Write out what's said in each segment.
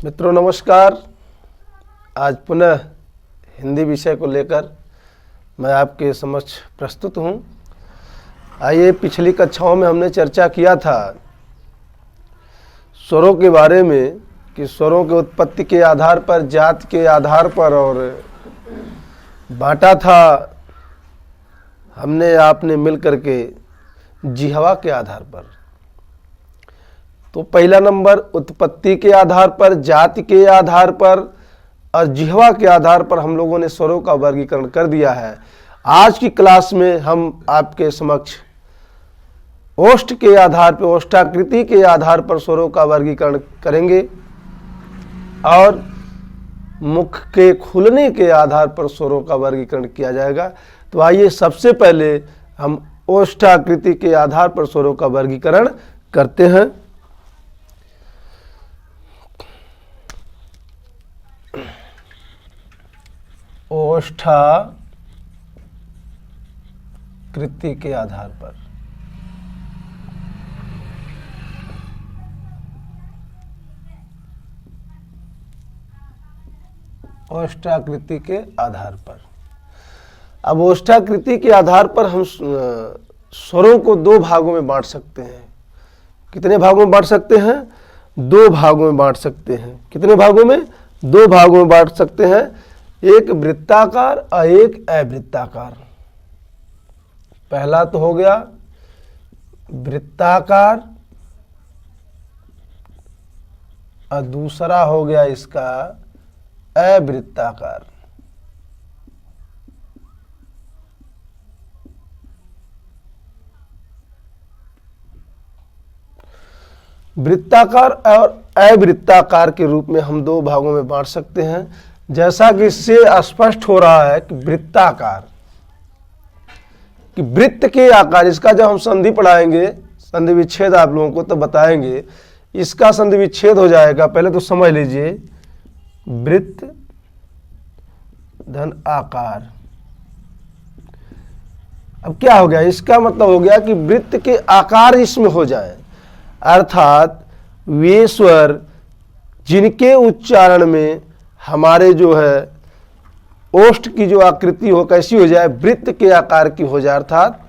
मित्रों नमस्कार। आज पुनः हिंदी विषय को लेकर मैं आपके समक्ष प्रस्तुत हूँ। आइए, पिछली कक्षाओं में हमने चर्चा किया था स्वरों के बारे में कि स्वरों के उत्पत्ति के आधार पर, जाति के आधार पर, और बांटा था हमने आपने मिल करके जिह्वा के आधार पर। तो पहला नंबर उत्पत्ति के आधार पर, जाति के आधार पर और जिह्वा के आधार पर हम लोगों ने स्वरों का वर्गीकरण कर दिया है। आज की क्लास में हम आपके समक्ष ओष्ठ के आधार पर, ओष्ठाकृति के आधार पर स्वरों का वर्गीकरण करेंगे और मुख के खुलने के आधार पर स्वरों का वर्गीकरण किया जाएगा। तो आइए सबसे पहले हम ओष्ठाकृति के आधार पर स्वरों का वर्गीकरण करते हैं। ओष्ठाकृति के आधार पर ओष्ठाकृति के आधार पर अब ओष्ठाकृति के आधार पर हम स्वरों को दो भागों में बांट सकते हैं। कितने भागों में बांट सकते हैं? दो भागों में बांट सकते हैं। कितने भागों में? दो भागों में बांट सकते हैं, एक वृत्ताकार और एक अवृत्ताकार। पहला तो हो गया वृत्ताकार और दूसरा हो गया इसका अवृत्ताकार। वृत्ताकार और अवृत्ताकार के रूप में हम दो भागों में बांट सकते हैं। जैसा कि इससे स्पष्ट हो रहा है कि वृत्ताकार, कि वृत्त के आकार, इसका जब हम संधि पढ़ाएंगे, संधि विच्छेद आप लोगों को तो बताएंगे, इसका संधि विच्छेद हो जाएगा। पहले तो समझ लीजिए, वृत्त धन आकार। अब क्या हो गया? इसका मतलब हो गया कि वृत्त के आकार इसमें हो जाए, अर्थात वे स्वर जिनके उच्चारण में हमारे जो है ओष्ठ की जो आकृति हो, कैसी हो जाए? वृत्त के आकार की हो जाए, अर्थात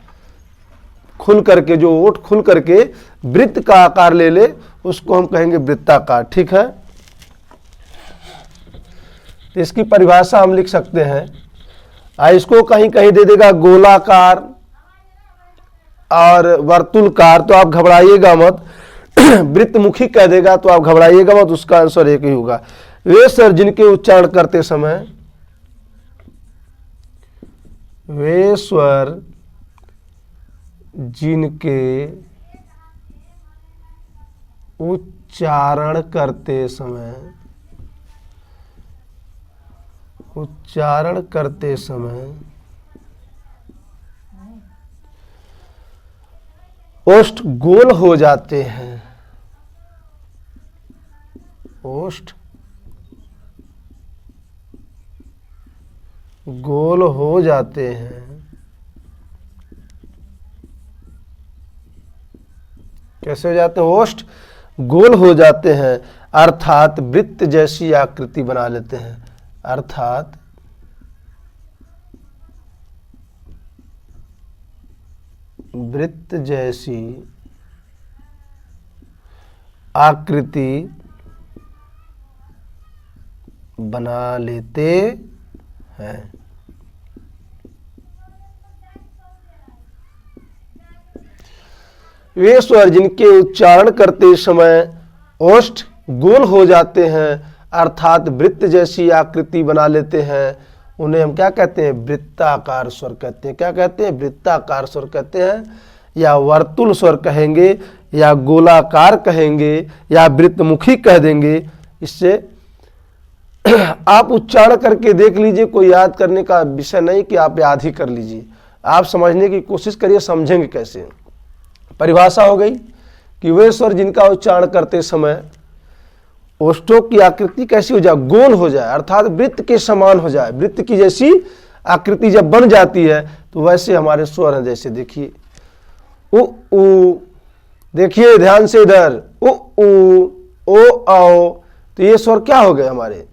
खुल करके, जो ओठ खुल करके वृत्त का आकार ले ले, उसको हम कहेंगे वृत्ताकार। ठीक है, तो इसकी परिभाषा हम लिख सकते हैं। इसको कहीं कहीं दे देगा गोलाकार और वर्तुलकार, तो आप घबराइएगा मत। वृत्तमुखी कह देगा तो आप घबराइएगा मत, उसका आंसर एक ही होगा। वे स्वर जिनके उच्चारण करते समय, वे स्वर जिनके उच्चारण करते समय ओष्ठ गोल हो जाते हैं। ओष्ठ गोल हो जाते हैं। कैसे हो जाते हैं? ओष्ठ गोल हो जाते हैं, अर्थात वृत्त जैसी आकृति बना लेते हैं। अर्थात वृत्त जैसी आकृति बना लेते हैं। वे स्वर जिनके उच्चारण करते समय ओष्ठ गोल हो जाते हैं, अर्थात वृत्त जैसी आकृति बना लेते हैं, उन्हें हम क्या कहते हैं? वृत्ताकार स्वर कहते हैं। क्या कहते हैं? वृत्ताकार स्वर कहते हैं, या वर्तुल स्वर कहेंगे, या गोलाकार कहेंगे, या वृत्तमुखी कह देंगे। इससे आप उच्चारण करके देख लीजिए, कोई याद करने का विषय नहीं कि आप याद ही कर लीजिए। आप समझने की कोशिश करिए, समझेंगे कैसे। परिभाषा हो गई कि वे स्वर जिनका उच्चारण करते समय ओष्ठों की आकृति कैसी हो जाए? गोल हो जाए, अर्थात वृत्त के समान हो जाए। वृत्त की जैसी आकृति जब बन जाती है तो वैसे हमारे स्वर हैं। जैसे देखिए उ ऊ, देखिए ध्यान से इधर, उ ऊ, ओ आओ, तो ये स्वर क्या हो गए हमारे,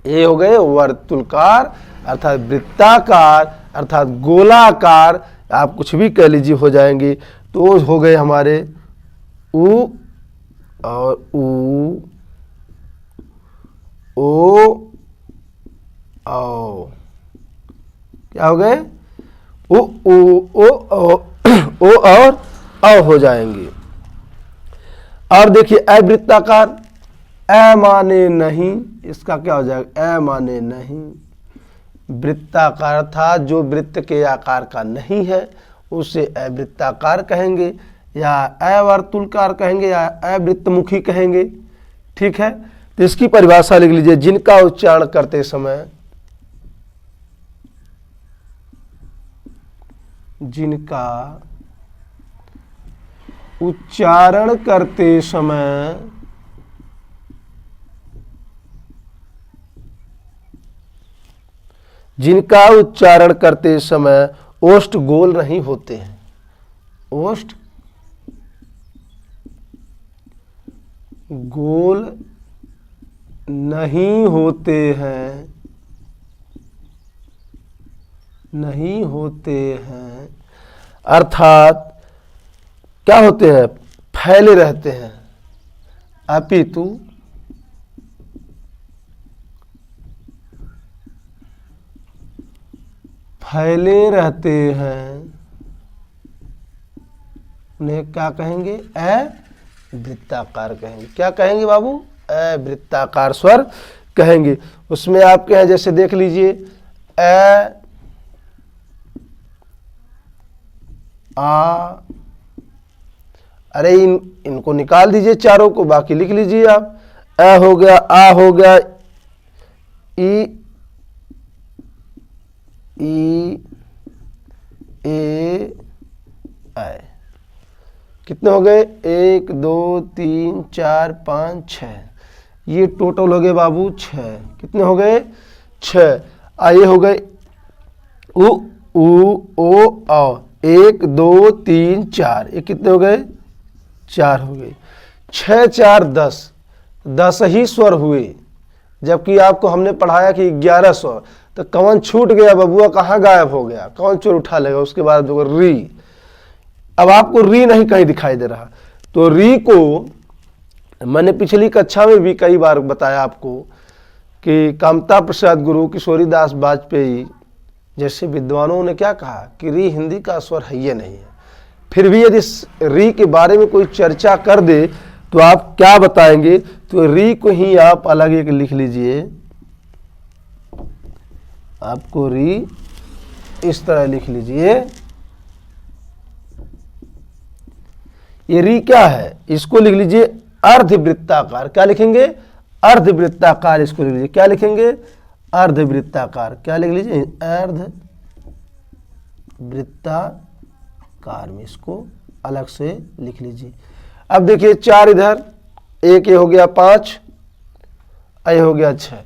ये हो गए वर्तुलकार अर्थात वृत्ताकार अर्थात गोलाकार, आप कुछ भी कह लीजिए हो जाएंगे। तो हो गए हमारे उ और ऊ, ओ, औ, क्या हो गए, उ, ऊ, ओ और औ हो जाएंगे। और देखिए अवृत्ताकार, अ माने नहीं, इसका क्या हो जाएगा, अ माने नहीं। वृत्ताकार था जो वृत्त के आकार का नहीं है उसे अवृत्ताकार कहेंगे, या अवर्तुलकार कहेंगे, या अवृत्तमुखी कहेंगे। ठीक है, तो इसकी परिभाषा लिख लीजिए, जिनका उच्चारण करते समय, जिनका उच्चारण करते समय जिनका उच्चारण करते समय ओष्ठ गोल नहीं होते हैं, ओष्ठ गोल नहीं होते हैं, नहीं होते हैं, अर्थात क्या होते हैं, फैले रहते हैं, अपितु फैले रहते हैं, उन्हें क्या कहेंगे, अवृत्ताकार कहेंगे। क्या कहेंगे बाबू, अवृत्ताकार स्वर कहेंगे। उसमें आपके हैं जैसे देख लीजिए, अ, आ, अरे इनको निकाल दीजिए चारों को, बाकी लिख लीजिए आप। अ हो गया, आ हो गया, ई, ए, आए, कितने हो गए, 1 2 3 4 5 6, ये टोटल हो गए बाबू 6। कितने हो गए, 6। आइए हो गए उ, ओ, औ, 1 2 3 4, ये कितने हो गए, 4 हो गए। 6 4 10, 10 ही स्वर हुए, जबकि आपको हमने पढ़ाया कि 11 स्वर। तो कौन छूट गया बबुआ, कहाँ गायब हो गया, कौन चोर उठा लेगा। उसके बाद देखो री, अब आपको री नहीं कहीं दिखाई दे रहा। तो री को मैंने पिछली कक्षा में भी कई बार बताया आपको कि कामता प्रसाद गुरु किशोरीदास वाजपेयी जैसे विद्वानों ने क्या कहा कि री हिंदी का स्वर है ये नहीं है। फिर भी यदि री के बारे में कोई चर्चा कर दे तो आप क्या बताएंगे, तो री को ही आप अलग एक लिख लीजिए। आपको री इस तरह लिख लीजिए, ये री क्या है, इसको लिख लीजिए अर्धवृत्ताकार। क्या लिखेंगे, अर्धवृत्ताकार, इसको लिख लीजिए। क्या लिखेंगे, अर्धवृत्ताकार। क्या लिख लीजिए, अर्धवृत्ताकार में इसको अलग से लिख लीजिए। अब देखिए 4 इधर, 1 ये हो गया 5, ये हो गया 6।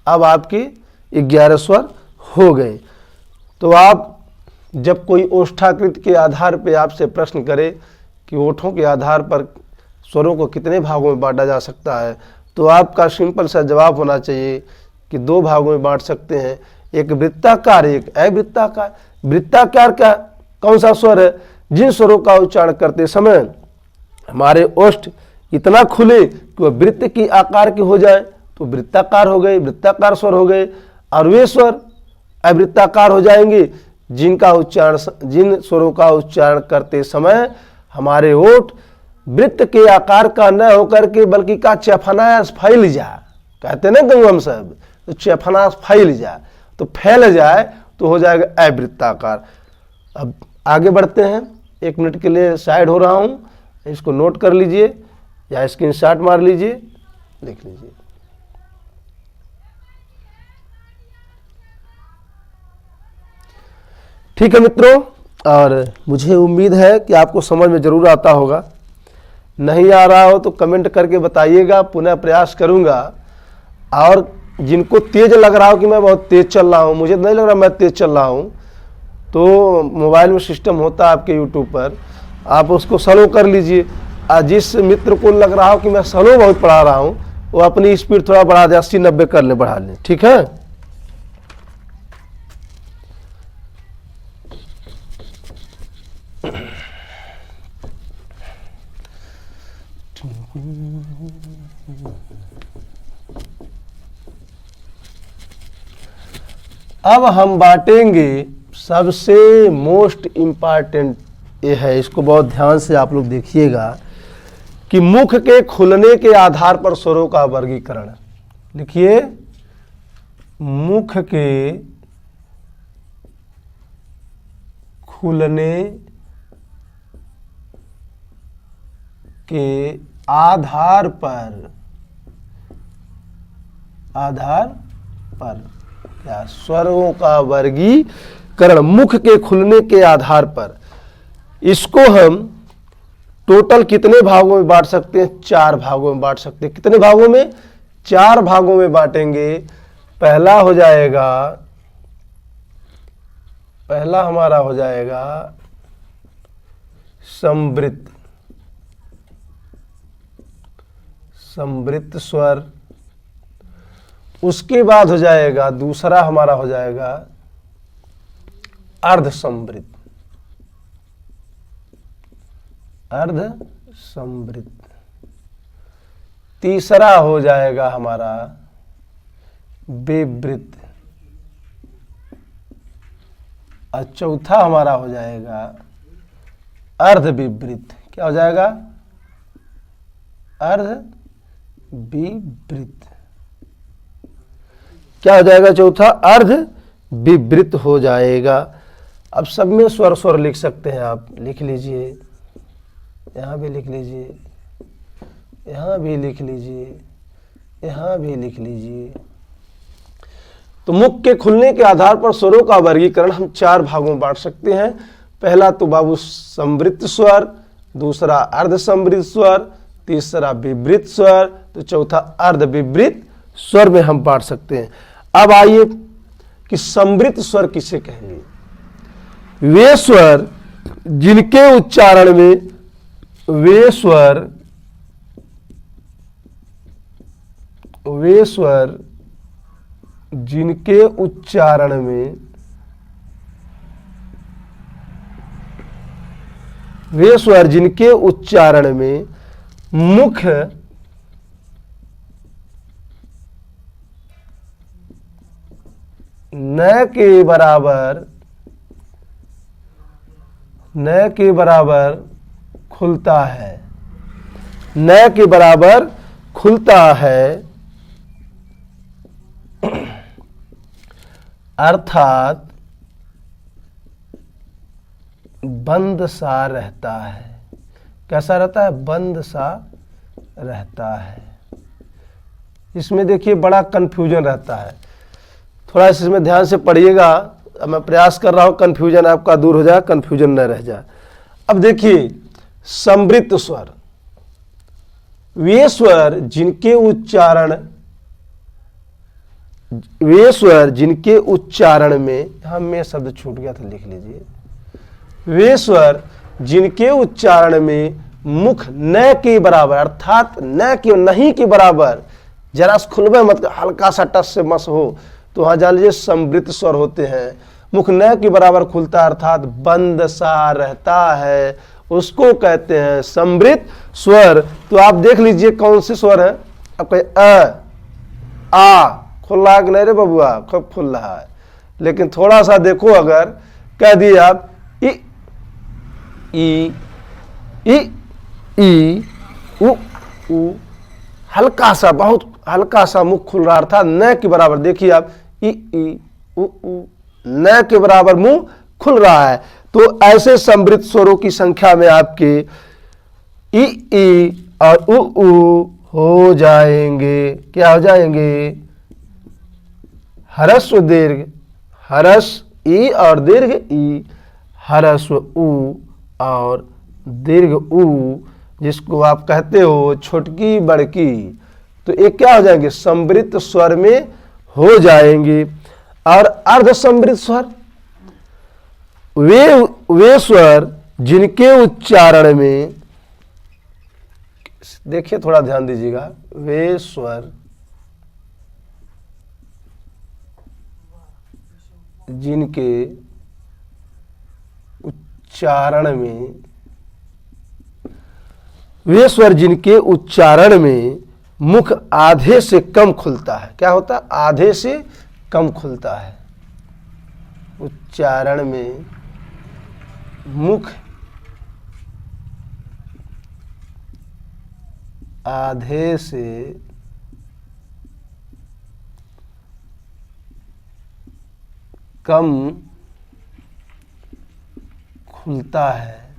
अब आपकी 11 स्वर हो गए। तो आप जब कोई ओष्ठाकृति के आधार पे आपसे प्रश्न करे कि ओठों के आधार पर स्वरों को कितने भागों में बांटा जा सकता है, तो आपका सिंपल सा जवाब होना चाहिए कि 2 भागों में बांट सकते हैं, एक वृत्ताकार एक अवृत्ताकार। वृत्ताकार क्या, कौन सा स्वर है, जिन स्वरों का उच्चारण करते समय हमारे ओष्ठ इतना खुले कि वह वृत्त की आकार के हो जाए तो वृत्ताकार हो गए, वृत्ताकार स्वर हो गए। और वे स्वर अवृत्ताकार हो जाएंगे जिनका उच्चारण, जिन स्वरों का उच्चारण करते समय हमारे ओठ वृत्त के आकार का न होकर के बल्कि का चफनास फैल जाए, कहते ना गंगम साहब, तो चफनास फैल जाए, तो फैल जाए तो हो जाएगा अवृत्ताकार। अब आगे बढ़ते हैं, 1 मिनट के लिए साइड हो रहा हूं, इसको नोट कर लीजिए या स्क्रीनशॉट मार लीजिए, लिख लीजिए। ठीक है मित्रों, और मुझे उम्मीद है कि आपको समझ में जरूर आता होगा। नहीं आ रहा हो तो कमेंट करके बताइएगा, पुनः प्रयास करूंगा। और जिनको तेज लग रहा हो कि मैं बहुत तेज चल रहा हूं, मुझे नहीं लग रहा मैं तेज चल रहा हूं, तो मोबाइल में सिस्टम होता है आपके यूट्यूब पर, आप उसको स्लो कर लीजिए। जिस मित्र को लग रहा हो कि मैं स्लो बहुत पढ़ा रहा हूं, वो अपनी स्पीड थोड़ा बढ़ा दे, 80-90 कर ले, बढ़ा ले, ठीक है। अब हम बांटेंगे सबसे मोस्ट इंपॉर्टेंट ये है, इसको बहुत ध्यान से आप लोग देखिएगा कि मुख के खुलने के आधार पर स्वरों का वर्गीकरण। लिखिए, मुख के खुलने के आधार पर क्या स्वरों का वर्गीकरण, मुख के खुलने के आधार पर। इसको हम टोटल कितने भागों में बांट सकते हैं? 4 भागों में बांट सकते हैं। कितने भागों में? 4 भागों में बांटेंगे। पहला हमारा हो जाएगा संवृत्त स्वर। उसके बाद हो जाएगा, दूसरा हमारा हो जाएगा अर्धसंवृत्त। तीसरा हो जाएगा हमारा विवृत्त, और चौथा हमारा हो जाएगा अर्धविवृत्त। क्या हो जाएगा? अर्धविवृत्त। क्या हो जाएगा? चौथा अर्धविवृत्त हो जाएगा। अब सब में स्वर लिख सकते हैं आप, लिख लीजिए, यहाँ भी लिख लीजिए, यहाँ भी लिख लीजिए, यहाँ भी लिख लीजिए। तो मुख के खुलने के आधार पर स्वरों का वर्गीकरण हम 4 भागों में बांट सकते हैं। पहला तो बाबू संवृत्त स्वर, दूसरा अर्धसंवृत्त स्वर, तीसरा विवृत्त स्वर, तो चौथा अर्धविवृत्त स्वर में हम बांट सकते हैं। अब आइए कि संवृत्त स्वर किसे कहेंगे? वे स्वर जिनके उच्चारण में वे स्वर जिनके उच्चारण में मुख न के बराबर खुलता है, अर्थात बंद सा रहता है। कैसा रहता है? बंद सा रहता है। इसमें देखिए बड़ा कंफ्यूजन रहता है, थोड़ा इसमें ध्यान से पढ़िएगा। मैं प्रयास कर रहा हूं कंफ्यूजन आपका दूर हो जाए, कंफ्यूजन न रह जाए। अब देखिए, संवृत्त स्वर वे स्वर जिनके उच्चारण में, हमें शब्द छूट गया था, लिख लीजिए। वे स्वर जिनके उच्चारण में मुख न के बराबर, अर्थात न के नहीं के बराबर, जरा खुलबे मत, हल्का सा टच से मस हो, तो वहां जान लीजिए संवृत्त स्वर होते हैं। मुख न के बराबर खुलता अर्थात बंद सा रहता है, उसको कहते हैं संवृत्त स्वर। तो आप देख लीजिए कौन से स्वर है। अब कहे आ खुल रहा है कि नहीं रे बबुआ? खूब खुल रहा है। लेकिन थोड़ा सा देखो, अगर कह दिए आप ई उ, हल्का सा, बहुत हल्का सा मुख खुल रहा था, न के बराबर। देखिए आप ई उ, न के बराबर मुंह खुल रहा है। तो ऐसे संवृत्त स्वरों की संख्या में आपके ई और उ हो जाएंगे। क्या हो जाएंगे? ह्रस्व दीर्घ, ह्रस्व ई और दीर्घ ई, ह्रस्व उ और दीर्घ उ, जिसको आप कहते हो छोटकी बड़की। तो ये क्या हो जाएंगे? संवृत्त स्वर में हो जाएंगे। और अर्धसंवृत्त स्वर वे स्वर जिनके उच्चारण में देखिए थोड़ा ध्यान दीजिएगा, वे स्वर जिनके उच्चारण में, वे स्वर जिनके उच्चारण में मुख आधे से कम खुलता है। क्या होता है? आधे से कम खुलता है। उच्चारण में मुख आधे से कम खुलता है,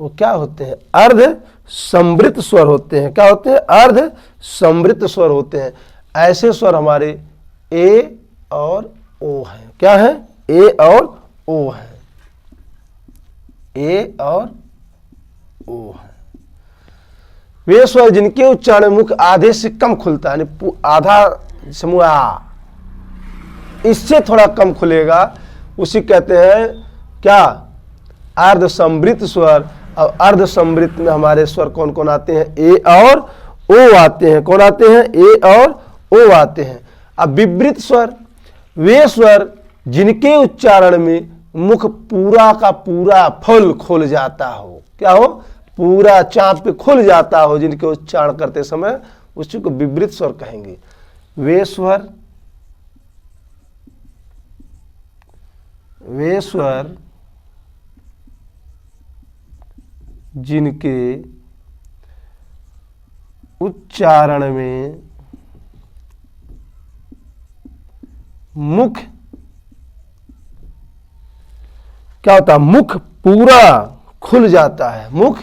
वो क्या होते हैं? अर्ध समृत स्वर होते हैं। क्या होते हैं? अर्ध समृत स्वर होते हैं। ऐसे स्वर हमारे ए और ओ हैं। क्या है? ए और ओ है। ए और ओ है। वे स्वर जिनके उच्चारण मुख आधे से कम खुलता है, यानी आधा समूह आ, इससे थोड़ा कम खुलेगा, उसी कहते हैं क्या? अर्ध समृत स्वर। अब अर्ध समृत में हमारे स्वर कौन कौन आते हैं? ए और ओ आते हैं। कौन आते हैं? ए और ओ आते हैं। अब विवृत स्वर, वे स्वर जिनके उच्चारण में मुख पूरा का पूरा फुल खुल जाता हो। क्या हो? पूरा चाप पे खुल जाता हो, जिनके उच्चारण करते समय, उसी को विवृत स्वर कहेंगे। वे स्वर जिनके उच्चारण में मुख, क्या होता है? मुख पूरा खुल जाता है। मुख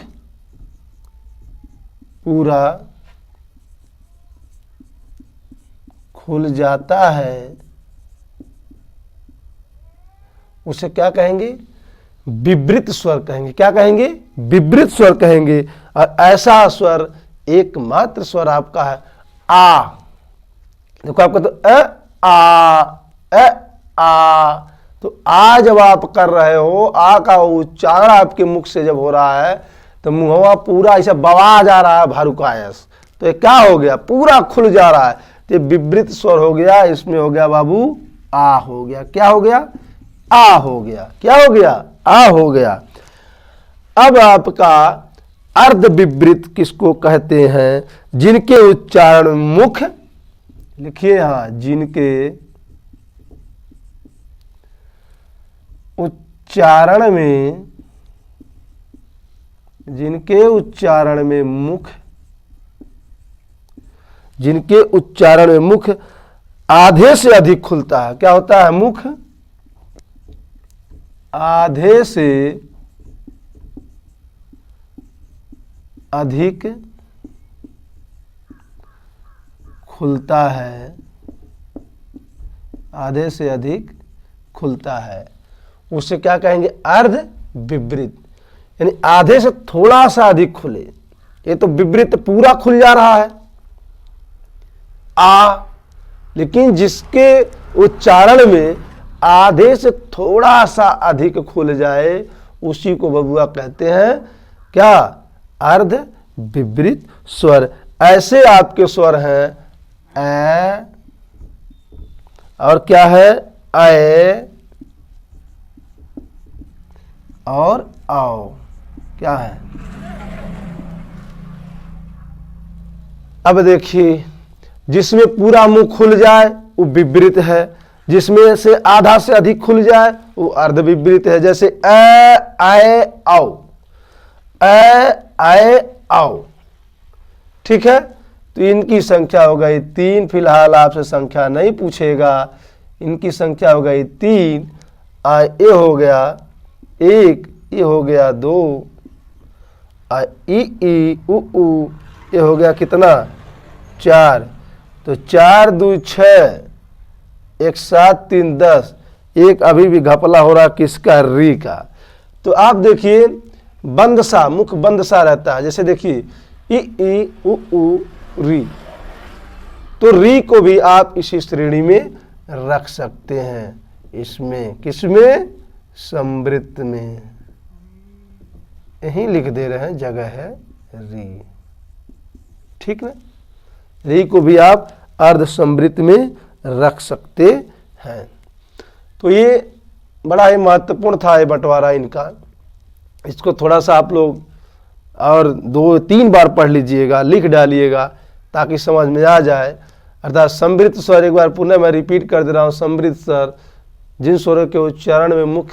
पूरा खुल जाता है, उसे क्या कहेंगे? विवृत स्वर कहेंगे। क्या कहेंगे? विवृत स्वर कहेंगे। और ऐसा स्वर एकमात्र स्वर आपका है आ। देखो आपका तो आ, तो आ जब आप कर रहे हो, आ का उच्चारण आपके मुख से जब हो रहा है, तो मुंहवा पूरा ऐसा बवा जा रहा है, भारुकायस, तो ये क्या हो गया? पूरा खुल जा रहा है। तो विवृत स्वर हो गया। इसमें हो गया बाबू आ हो गया। क्या हो गया? आ हो गया। क्या हो गया? आ हो गया। अब आपका अर्ध विवृत किसको कहते हैं? जिनके उच्चारण मुख, लिखिए यहां, जिनके उच्चारण में, जिनके उच्चारण में मुख, जिनके उच्चारण में मुख आधे से अधिक खुलता है। क्या होता है? मुख आधे से अधिक खुलता है। आधे से अधिक खुलता है, उसे क्या कहेंगे? अर्ध विवृत। यानी आधे से थोड़ा सा अधिक खुले। ये तो विवृत पूरा खुल जा रहा है आ, लेकिन जिसके उच्चारण में आधे से थोड़ा सा अधिक खुल जाए, उसी को बबुआ कहते हैं क्या? अर्ध विवृत स्वर। ऐसे आपके स्वर हैं ए, और क्या है? ए और आओ। क्या है? अब देखिए, जिसमें पूरा मुंह खुल जाए वो विवृत है, जिसमें से आधा से अधिक खुल जाए वो अर्ध विवृत है। जैसे ए आए आओ, ए आए आओ। ठीक है, तो इनकी संख्या हो गई 3। फिलहाल आपसे संख्या नहीं पूछेगा। इनकी संख्या हो गई 3। ये हो गया 1, ये हो गया 2, ई उ, ये हो गया कितना? 4। तो 4 2 6, 1 7 3 10। एक अभी भी घपला हो रहा किसका? री का। तो आप देखिए बंद सा, मुख बंद सा रहता है। जैसे देखिए ई उ री, तो री को भी आप इसी श्रेणी में रख सकते हैं। इसमें किसमें? समृत में। यहीं लिख दे रहे हैं, जगह है री। ठीक ना, री को भी आप अर्ध समृत में रख सकते हैं। तो ये बड़ा ही महत्वपूर्ण था ये बंटवारा इनका। इसको थोड़ा सा आप लोग और 2-3 बार पढ़ लीजिएगा, लिख डालिएगा ताकि समझ में आ जाए। अर्थात समृत स्वर, एक बार पुनः मैं रिपीट कर दे रहा हूँ, समृत स्वर जिन स्वरों के उच्चारण में मुख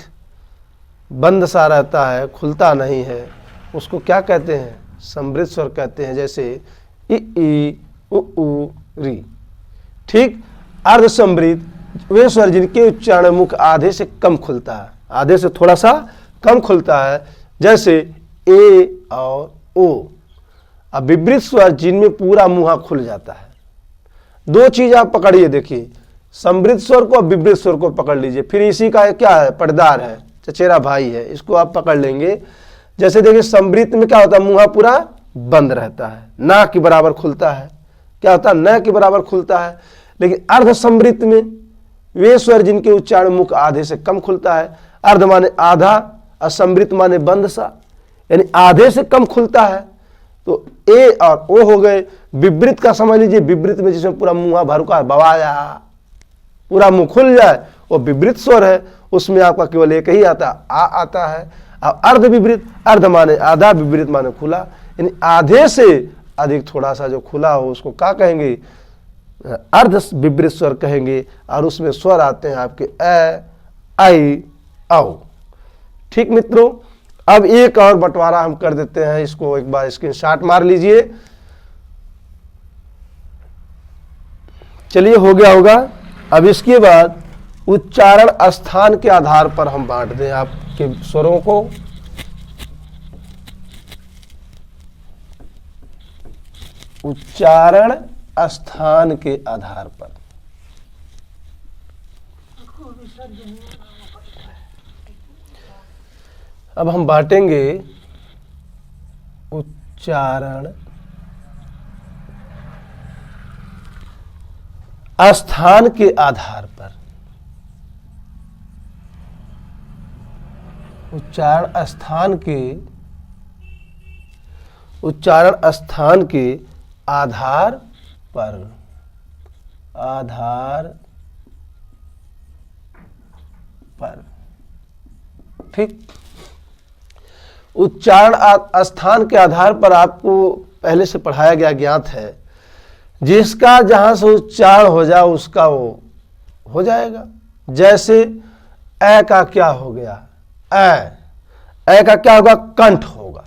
बंद सा रहता है, खुलता नहीं है, उसको क्या कहते हैं? समृत स्वर कहते हैं। जैसे इ, ई, उ, री। ठीक, अर्ध समृत वे स्वर जिनके उच्चारण मुख आधे से कम खुलता है, आधे से थोड़ा सा कम खुलता है, जैसे ए और ओ। अब विवृत स्वर जिनमें पूरा मुंह खुल जाता है। 2 चीज आप पकड़िए, देखिए समृत स्वर को और विवृत स्वर को पकड़ लीजिए। फिर इसी का क्या है? पर्दार है, चचेरा भाई है, इसको आप पकड़ लेंगे। जैसे देखिए समृत में क्या होता है? मुंह पूरा बंद रहता है, ना के बराबर खुलता है। क्या होता है? न के बराबर खुलता है। लेकिन अर्ध समृत में वे स्वर जिनके उच्चारण मुख आधे से कम खुलता है। अर्ध माने आधा, असमृत माने बंद सा, यानी आधे से कम खुलता है। तो ए और ओ हो गए। विवृत का समझ लीजिए, विवृत में जिसमें पूरा मुंह भर का बवाया, पूरा मुंह खुल जाए, वो विवृत स्वर है। उसमें आपका केवल एक ही आता, आ आता है। अब अर्ध विवृत, अर्ध माने आधा, विवृत माने खुला, यानी आधे से अधिक थोड़ा सा जो खुला हो उसको क्या कहेंगे? अर्ध विवृत स्वर कहेंगे। और उसमें स्वर आते हैं आपके ए, आई, औ। ठीक मित्रों, अब एक और बंटवारा हम कर देते हैं, इसको एक बार स्क्रीनशॉट मार लीजिए। चलिए, हो गया होगा। अब इसके बाद उच्चारण स्थान के आधार पर हम बांट दें आपके स्वरों को। उच्चारण स्थान के आधार पर अब हम बांटेंगे उच्चारण स्थान के आधार पर। उच्चारण स्थान के आधार पर। ठीक, उच्चारण स्थान के आधार पर आपको पहले से पढ़ाया गया, ज्ञात है। जिसका जहां से उच्चारण हो जाए उसका वो हो जाएगा। जैसे ए का क्या हो गया? ए का क्या होगा? कंठ होगा।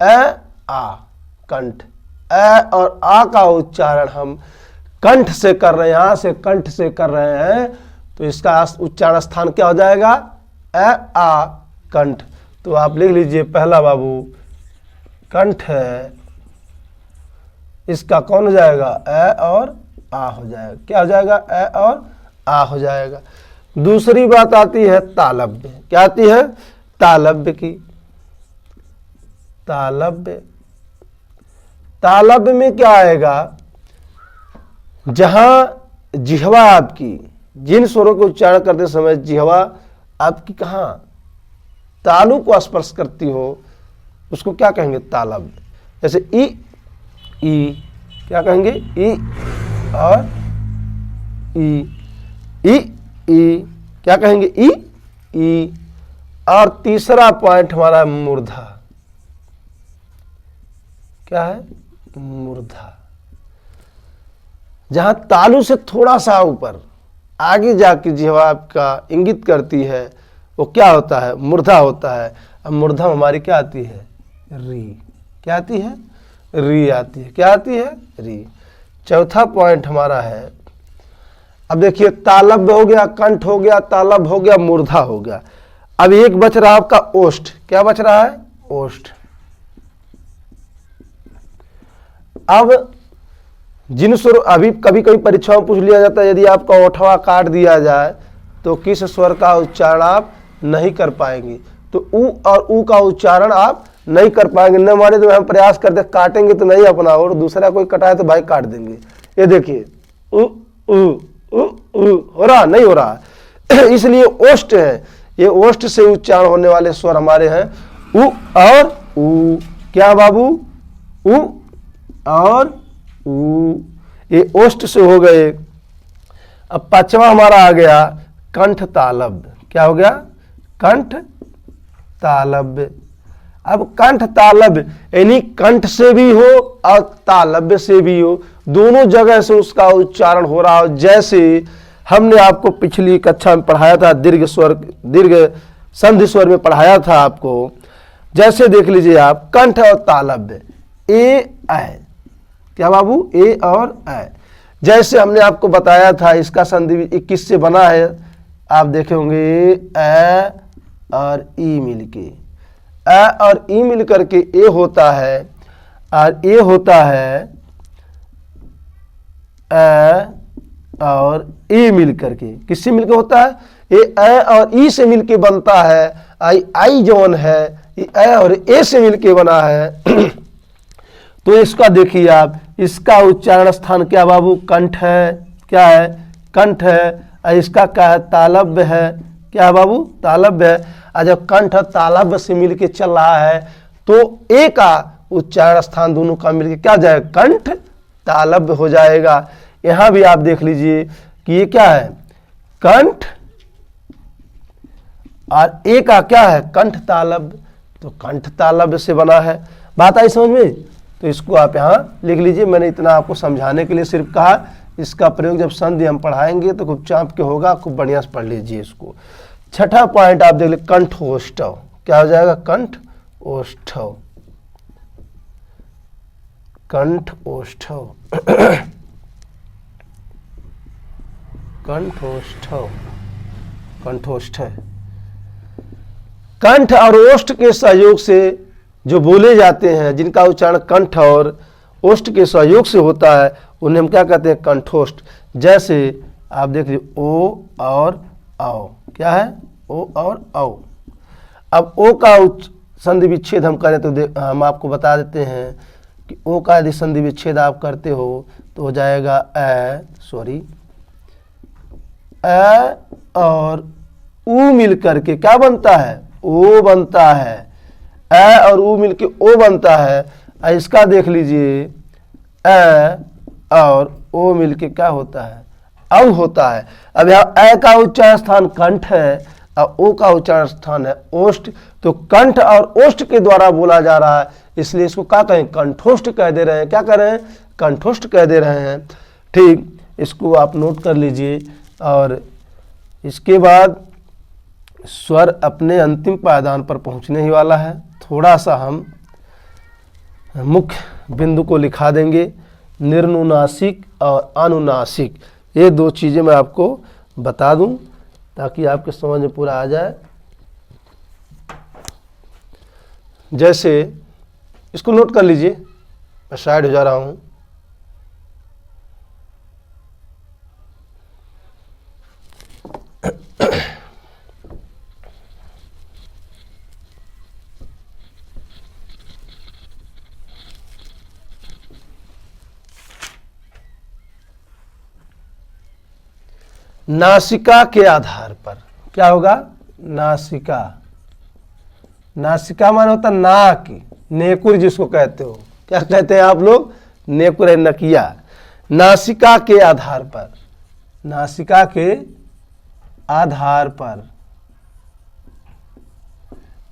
ए आ, कंठ। ए और आ का उच्चारण हम कंठ से कर रहे हैं, यहां से कंठ से कर रहे हैं, तो इसका उच्चारण स्थान क्या हो जाएगा? ए आ, कंठ। तो आप लिख लीजिए, पहला बाबू कंठ है, इसका कौन हो जाएगा? ए और आ हो जाएगा। क्या हो जाएगा? ए और आ हो जाएगा। दूसरी बात आती है तालव्य। क्या आती है? तालव्य की। तालव्य में क्या आएगा? जहां जिह्वा आपकी, जिन स्वरों को उच्चारण करते समय जिह्वा आपकी कहां तालु को स्पर्श करती हो, उसको क्या कहेंगे? तालव्य। जैसे ई, क्या कहेंगे? ई और ई क्या कहेंगे? ई। और तीसरा पॉइंट हमारा मूर्धा। क्या है? मूर्धा। जहां तालु से थोड़ा सा ऊपर आगे जाके जिह्वा आपका इंगित करती है, वो क्या होता है? मूर्धा होता है। अब मूर्धा हमारी क्या आती है? री। क्या आती है? री आती है। क्या आती है? री। चौथा पॉइंट हमारा है, अब देखिए तालव्य हो गया, कंठ हो गया, तालव्य हो गया, मूर्धा हो गया। अब एक बच रहा आपका ओष्ठ। क्या बच रहा है? ओष्ठ। अब जिन स्वर, अभी कभी कभी परीक्षाओं में पूछ लिया जाता है, यदि आपका ओठवा काट दिया जाए तो किस स्वर का उच्चारण आप नहीं कर पाएंगे? तो उ और उ का उच्चारण आप नहीं कर पाएंगे। न माने तो हम प्रयास करते, काटेंगे तो नहीं अपना, और दूसरा कोई कटाए तो भाई काट देंगे। ये देखिए उ उ उ उ हो रहा नहीं हो रहा। इसलिए ओष्ठ है, ये ओष्ठ से उच्चारण होने वाले स्वर हमारे हैं उ और ऊ। क्या बाबू? उ और ऊ, ये ओष्ठ से हो गए। अब पांचवा हमारा आ गया कंठ तालव्य। क्या हो गया? कंठ तालव्य। अब कंठ तालव्य यानी कंठ से भी हो और तालव्य से भी हो, दोनों जगह से उसका उच्चारण हो रहा हो। जैसे हमने आपको पिछली कक्षा में पढ़ाया था, दीर्घ स्वर, दीर्घ संधि स्वर में पढ़ाया था आपको। जैसे देख लीजिए आप, कंठ और तालव्य, ए ऐ। क्या बाबू? ए और ऐ। जैसे हमने आपको बताया था इसका संधि किससे बना है, आप देखे होंगे ए और ई मिलके, ए और ई मिल करके ए होता है, और ए होता है ए और ई मिल करके। किससे मिलके होता है? ये ए और ई से मिलके बनता है। आई आई जौन है ये ए और ए से मिलके बना है। तो इसका देखिए आप, इसका उच्चारण स्थान क्या बाबू? कंठ है। क्या है? कंठ है। और इसका क्या है? तालव्य है। क्या है बाबू? तालव्य है। और जब कंठ और तालव्य से मिलके चल रहा है तो ए का उच्चारण स्थान दोनों का मिलके क्या जाएगा? कंठ तालव्य हो जाएगा। यहां भी आप देख लीजिए कि ये क्या है? कंठ, और ए का क्या है? कंठ तालव्य। तो कंठ तालव्य से बना है। बात आई समझ में? तो इसको आप यहां लिख लीजिए। मैंने इतना आपको समझाने के लिए सिर्फ कहा। इसका प्रयोग जब संधि हम पढ़ाएंगे तो खूब चाँप के होगा, खूब बढ़िया से पढ़ लीजिए इसको। छठा पॉइंट आप देख लीजिए, कंठोष्ठव। क्या हो जाएगा? कंठोष्ठव। कंठोष्ठव। कंठोष्ठव, कंठोष्ठ। कंठ और ओष्ठ के सहयोग से जो बोले जाते हैं, जिनका उच्चारण कंठ और ओष्ठ के सहयोग से होता है, उन्हें हम क्या कहते हैं? कंठोष्ठ। जैसे आप देख लीजिए, ओ और औ। क्या है? ओ और औ। अब ओ का संधि विच्छेद हम करें तो हम आपको बता देते हैं कि ओ का यदि संधि विच्छेद आप करते हो तो हो जाएगा ए, सॉरी, ए और ऊ मिल करके क्या बनता है? ओ बनता है। ए और ऊ मिलके ओ बनता है। इसका देख लीजिए, ए और ओ मिलके क्या होता है? औ होता है। अब यहाँ ए का उच्चारण स्थान कंठ है और ओ का उच्चारण स्थान है ओष्ठ। तो कंठ और ओष्ठ के द्वारा बोला जा रहा है, इसलिए इसको क्या कहें? कंठोष्ठ कह दे रहे हैं। क्या कह रहे हैं? कंठोष्ठ कह दे रहे हैं। ठीक, इसको आप नोट कर लीजिए। और इसके बाद स्वर अपने अंतिम पायदान पर पहुंचने ही वाला है। थोड़ा सा हम मुख्य बिंदु को लिखा देंगे, निर्नुनासिक और अनुनासिक। ये दो चीज़ें मैं आपको बता दूं ताकि आपके समझ में पूरा आ जाए। जैसे इसको नोट कर लीजिए, मैं साइड हो जा रहा हूं। नासिका के आधार पर क्या होगा? नासिका। नासिका माने होता नाक, नेकुर जिसको कहते हो। क्या कहते हैं आप लोग? नेकुर है, नकिया। नासिका के आधार पर, नासिका के आधार पर।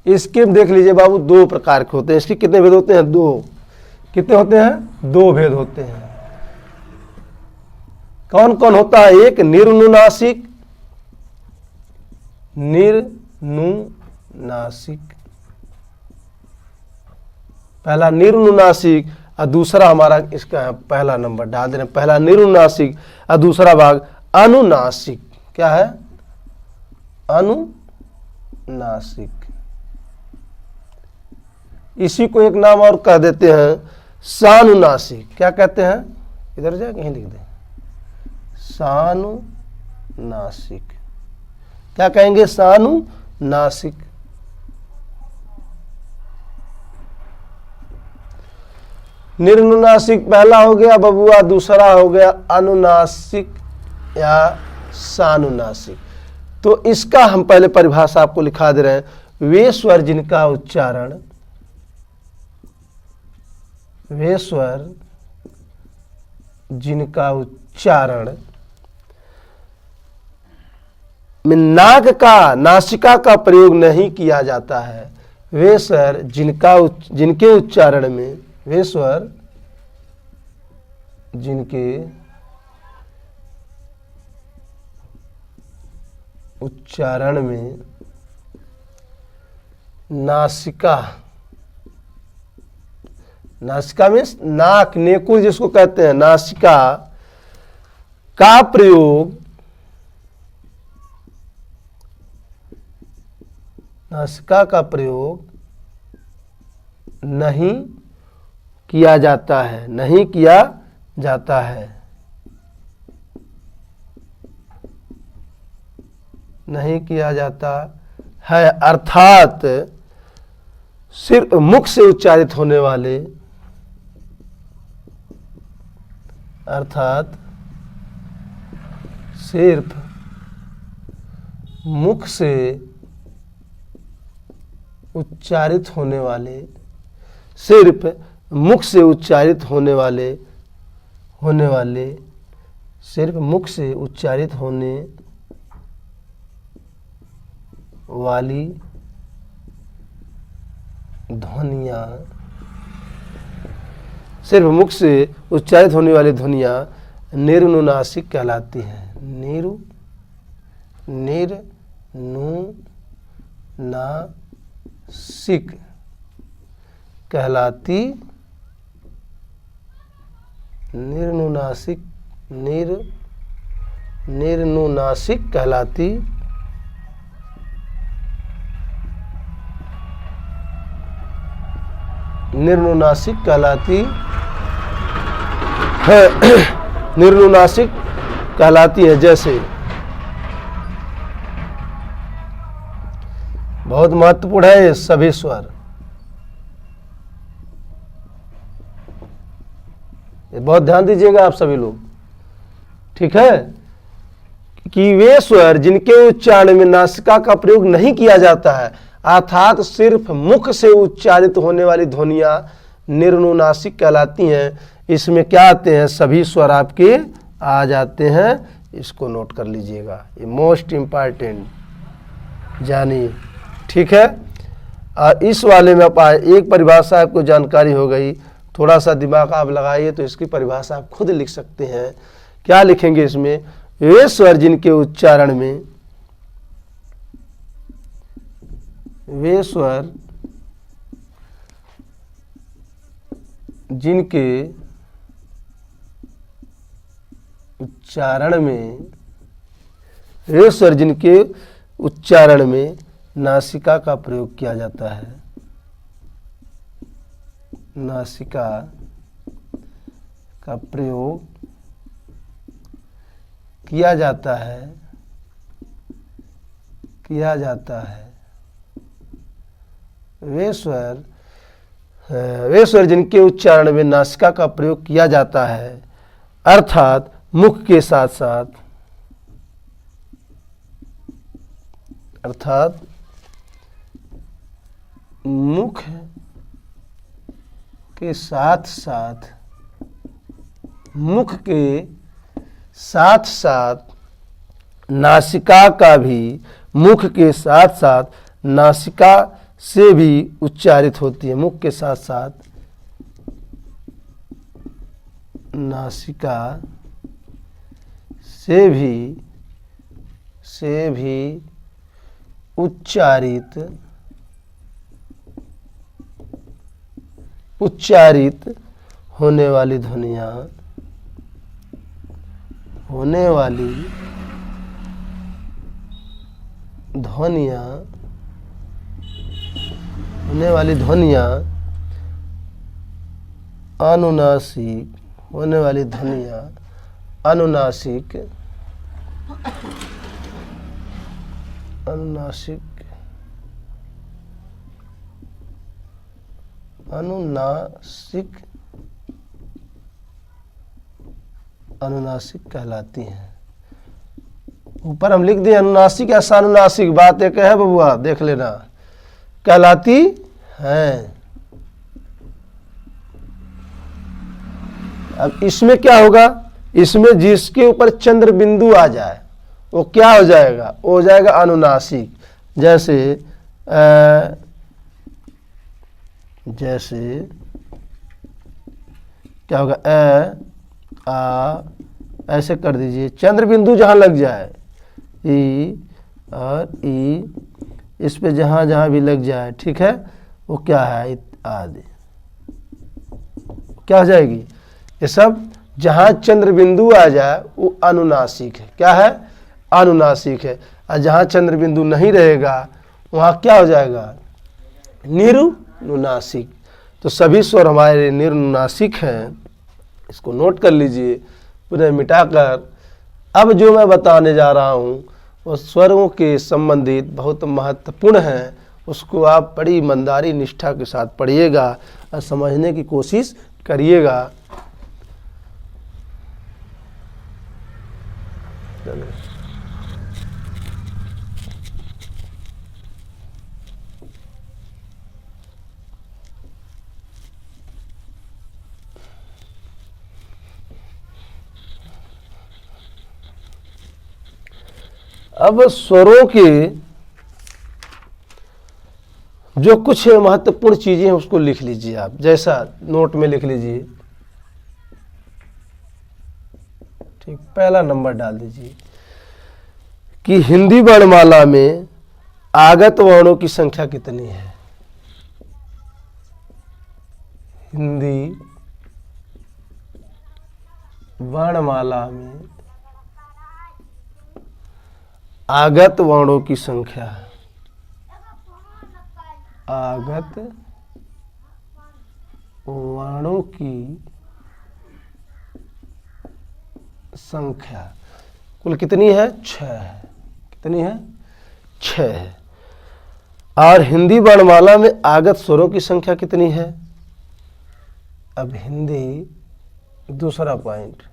इसके देख लीजिए बाबू, दो प्रकार के होते हैं। इसके कितने भेद होते हैं? दो। कितने होते हैं? दो भेद होते हैं। कौन कौन होता है? एक निर्नुनासिक, निर्नुनासिक, पहला निर्नुनासिक और दूसरा हमारा इसका पहला नंबर डाल दे रहे हैं। पहला निर्नुनासिक और दूसरा भाग अनुनासिक। क्या है? अनुनासिक। इसी को एक नाम और कह देते हैं, सानुनासिक। क्या कहते हैं? इधर जाए, कहीं लिख दें, सानुनासिक। क्या कहेंगे? सानुनासिक। निर्नुनासिक पहला हो गया बबुआ, दूसरा हो गया अनुनासिक या सानुनासिक। तो इसका हम पहले परिभाषा आपको लिखा दे रहे हैं। वे स्वर जिनका उच्चारण वे स्वर जिनका उच्चारण में नाक का, नासिका का प्रयोग नहीं किया जाता है, वे स्वर जिनके उच्चारण में, वे स्वर जिनके उच्चारण में नासिका, नासिका में नाक, नेकुल जिसको कहते हैं, नासिका का प्रयोग, नासिका का प्रयोग नहीं किया जाता है, नहीं किया जाता है, नहीं किया जाता है, अर्थात सिर्फ मुख से उच्चारित होने वाले, अर्थात सिर्फ मुख से उच्चारित होने वाले, सिर्फ मुख से उच्चारित होने वाले, सिर्फ मुख से उच्चारित होने वाली ध्वनियाँ, सिर्फ मुख से उच्चारित होने वाली ध्वनियाँ निरनुनासिक कहलाती हैं। निरनुनासिक कहलाती, निरनुनासिक कहलाती निर्नुनासिक कहलाती है, निर्नुनासिक कहलाती है। जैसे बहुत महत्वपूर्ण है ये सभी स्वर, ये बहुत ध्यान दीजिएगा आप सभी लोग, ठीक है, कि वे स्वर जिनके उच्चारण में नासिका का प्रयोग नहीं किया जाता है, अर्थात सिर्फ मुख से उच्चारित होने वाली ध्वनियां निर्नुनासिक कहलाती हैं। इसमें क्या आते हैं, सभी स्वर आपके आ जाते हैं, इसको नोट कर लीजिएगा, ये मोस्ट इम्पॉर्टेंट जानिए, ठीक है। इस वाले में एक परिभाषा आपको जानकारी हो गई, थोड़ा सा दिमाग आप लगाइए तो इसकी परिभाषा आप खुद लिख सकते हैं। क्या लिखेंगे इसमें, वे स्वर जिनके उच्चारण में, वे स्वर जिनके उच्चारण में, वे स्वर जिनके उच्चारण में नासिका का प्रयोग किया जाता है, नासिका का प्रयोग किया जाता है, वे स्वर जिनके उच्चारण में नासिका का प्रयोग किया जाता है, अर्थात मुख के साथ साथ, अर्थात मुख के साथ साथ, मुख के साथ साथ नासिका का भी, मुख के साथ साथ नासिका से भी उच्चारित होती है, मुख के साथ साथ नासिका से भी उच्चारित होने वाली ध्वनियाँ, होने वाली ध्वनियाँ अनुनासिक, होने वाली ध्वनियाँ अनुनासिक कहलाती हैं। ऊपर हम लिख दिए अनुनासिक या सानुनासिक, बात एक है बबुआ, देख लेना, कहलाती हैं। अब इसमें क्या होगा, इसमें जिसके ऊपर चंद्र बिंदु आ जाए वो क्या हो जाएगा, वो हो जाएगा अनुनासिक। जैसे क्या होगा, ऐसे कर दीजिए, चंद्र बिंदु जहां लग जाए ई और ई, इस पे जहां जहां भी लग जाए, ठीक है, वो क्या है आदि, क्या हो जाएगी, ये सब जहां चंद्र बिंदु आ जाए वो अनुनासिक है। क्या है, अनुनासिक है। और जहां चंद्र बिंदु नहीं रहेगा वहां क्या हो जाएगा, निरुनुनासिक। तो सभी स्वर हमारे निरुनुनासिक हैं, इसको नोट कर लीजिए। पुनः मिटाकर अब जो मैं बताने जा रहा हूँ वो स्वरों के संबंधित बहुत महत्वपूर्ण है, उसको आप बड़ी ईमानदारी निष्ठा के साथ पढ़िएगा और समझने की कोशिश करिएगा। अब स्वरों के जो कुछ महत्वपूर्ण चीजें हैं उसको लिख लीजिए आप, जैसा नोट में लिख लीजिए। ठीक, पहला नंबर डाल दीजिए कि हिंदी वर्णमाला में आगत वर्णों की संख्या कितनी है। हिंदी वर्णमाला में आगत वर्णों की संख्या, आगत वर्णों की संख्या कुल कितनी है, 6 है। कितनी है, 6 है। और हिंदी वर्णमाला में आगत स्वरों की संख्या कितनी है। अब हिंदी, दूसरा पॉइंट,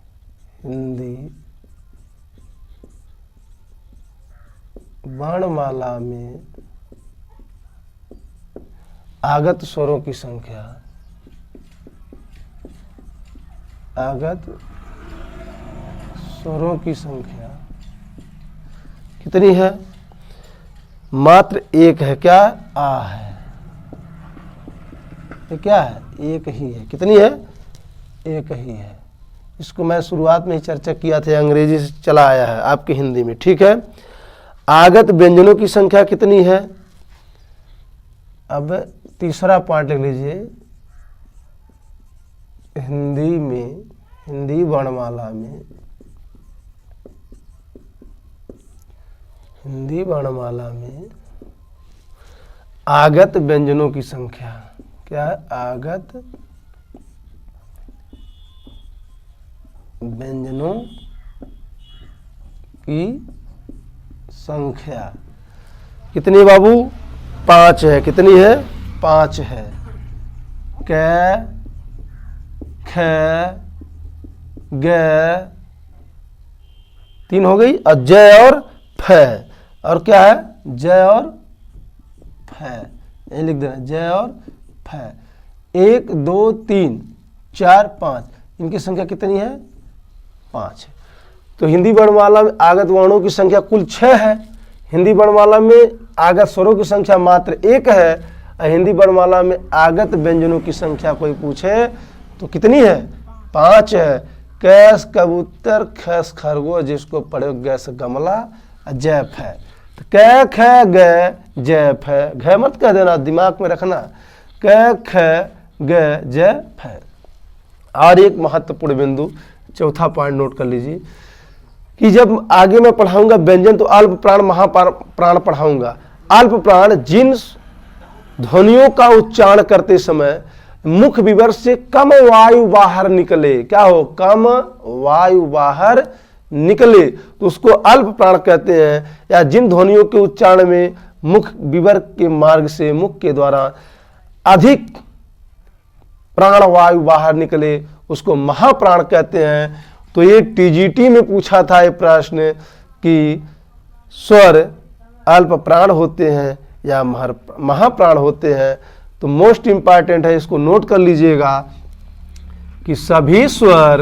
हिंदी वर्णमाला में आगत स्वरों की संख्या, आगत स्वरों की संख्या कितनी है, मात्र एक है। क्या, आ है। ये क्या है, एक ही है। कितनी है, एक ही है। इसको मैं शुरुआत में ही चर्चा किया था, अंग्रेजी से चला आया है आपकी हिंदी में, ठीक है। आगत व्यंजनों की संख्या कितनी है। अब तीसरा पॉइंट लिख लीजिए, हिंदी में, हिंदी वर्णमाला में, हिंदी वर्णमाला में आगत व्यंजनों की संख्या। क्या है, आगत व्यंजनों की संख्या कितनी बाबू, 5 है। कितनी है, 5 है। क, ख, ग, 3 हो गई, और जय और फ। और क्या है, जय और फ, यही लिख देना, जय और फ। 1 2 3 4 5, इनकी संख्या कितनी है, 5 है। तो हिंदी वर्णमाला में आगत वर्णों की संख्या कुल 6 है। हिंदी वर्णमाला में आगत स्वरों की संख्या मात्र 1 है। और हिंदी वर्णमाला में आगत व्यंजनों की संख्या कोई पूछे तो कितनी है, 5 है। कैस कबूतर, खस खरगोश, जिसको पढ़े गैस गमला, जैफ है। तो कै ख ग जैफ है, घ मत कह देना, दिमाग में रखना, कै ख ग जैफ है। और एक महत्वपूर्ण बिंदु, चौथा पॉइंट नोट कर लीजिए कि जब आगे मैं पढ़ाऊंगा व्यंजन तो अल्प प्राण महाप्राण पढ़ाऊंगा। अल्प प्राण जिन ध्वनियों का उच्चारण करते समय मुख विवर से कम वायु बाहर निकले, क्या हो, कम वायु बाहर निकले, तो उसको अल्प प्राण कहते हैं। या जिन ध्वनियों के उच्चारण में मुख विवर के मार्ग से, मुख के द्वारा अधिक प्राण वायु बाहर निकले, उसको महाप्राण कहते हैं। तो ये टीजीटी में पूछा था ये प्रश्न कि स्वर अल्प प्राण होते हैं या महाप्राण होते हैं। तो मोस्ट इंपॉर्टेंट है, इसको नोट कर लीजिएगा कि सभी स्वर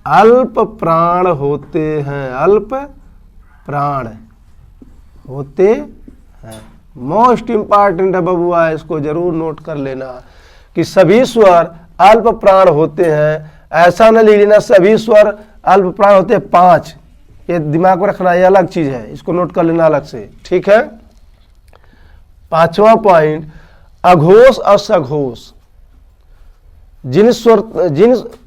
अल्प प्राण होते हैं, अल्प प्राण होते हैं। मोस्ट इंपॉर्टेंट है बबुआ, इसको जरूर नोट कर लेना कि सभी स्वर अल्प प्राण होते हैं। ऐसा न लिख लेना सभी स्वर अल्प प्राण होते हैं 5, ये दिमाग में रखना, ये अलग चीज है, इसको नोट कर लेना अलग से, ठीक है। 5वां पॉइंट, अघोष और सघोष। जिन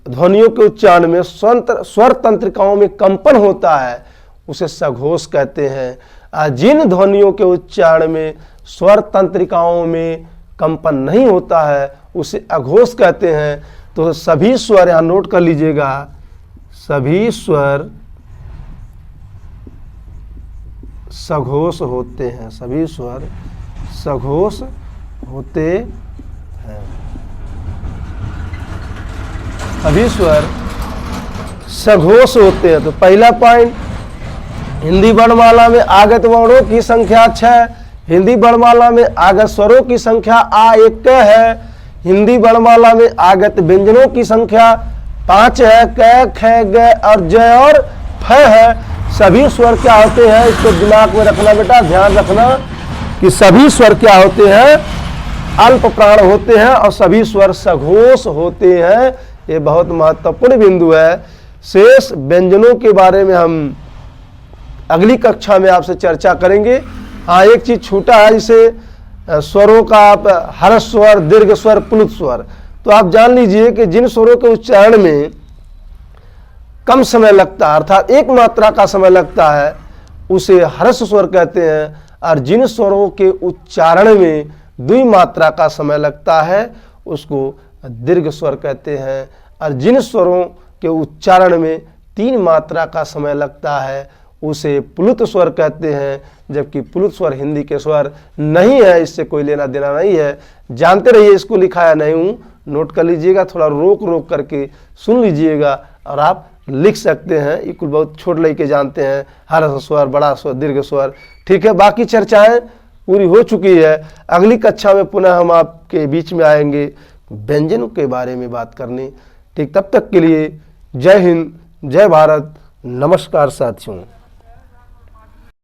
ध्वनियों के उच्चारण में स्वर तंत्रिकाओं में कंपन होता है उसे सघोष कहते हैं। जिन ध्वनियों के उच्चारण में स्वर तंत्रिकाओं में कंपन नहीं होता है उसे अघोष कहते हैं। तो सभी स्वर यहां नोट कर लीजिएगा, सभी स्वर सघोष होते हैं, सभी स्वर सघोष होते हैं, सभी स्वर सघोष होते हैं। तो पहला पॉइंट, हिंदी वर्णमाला में आगत वर्णों की संख्या 6, हिंदी वर्णमाला में आगत स्वरों की संख्या आ 1 है, हिंदी वर्णमाला में आगत व्यंजनों की संख्या 5 है, क, ख, ग और ज और फ है। सभी स्वर क्या होते हैं, इसको दिमाग में रखना बेटा, ध्यान रखना कि सभी स्वर क्या होते हैं, अल्प प्राण होते हैं और सभी स्वर सघोष होते हैं। ये बहुत महत्वपूर्ण बिंदु है। शेष व्यंजनों के बारे में हम अगली कक्षा में आपसे चर्चा करेंगे। हाँ, एक चीज छूटा है, जिसे स्वरों का आप हर्ष स्वर, दीर्घ स्वर, प्लुत स्वर, तो आप जान लीजिए कि जिन स्वरों के उच्चारण में कम समय लगता है, अर्थात एक मात्रा का समय लगता है, उसे हर्ष स्वर कहते हैं, और जिन स्वरों के उच्चारण में द्विमात्रा का समय लगता है उसको दीर्घ स्वर कहते हैं, और जिन स्वरों के उच्चारण में 3 मात्रा का समय लगता है उसे प्लुत स्वर कहते हैं। जबकि प्लुत स्वर हिंदी के स्वर नहीं है, इससे कोई लेना देना नहीं है। जानते रहिए, इसको लिखा है नहीं हूँ, नोट कर लीजिएगा, थोड़ा रोक रोक करके सुन लीजिएगा और आप लिख सकते हैं। ये कुल बहुत छोट लेके जानते हैं, हर्ष स्वर, बड़ा स्वर, दीर्घ स्वर, ठीक है। बाकी चर्चाएं पूरी हो चुकी है। अगली कक्षा में पुनः हम आपके बीच में आएंगे व्यंजनों के बारे में बात करने। ठीक, तब तक के लिए जय हिंद, जय भारत, नमस्कार साथियों।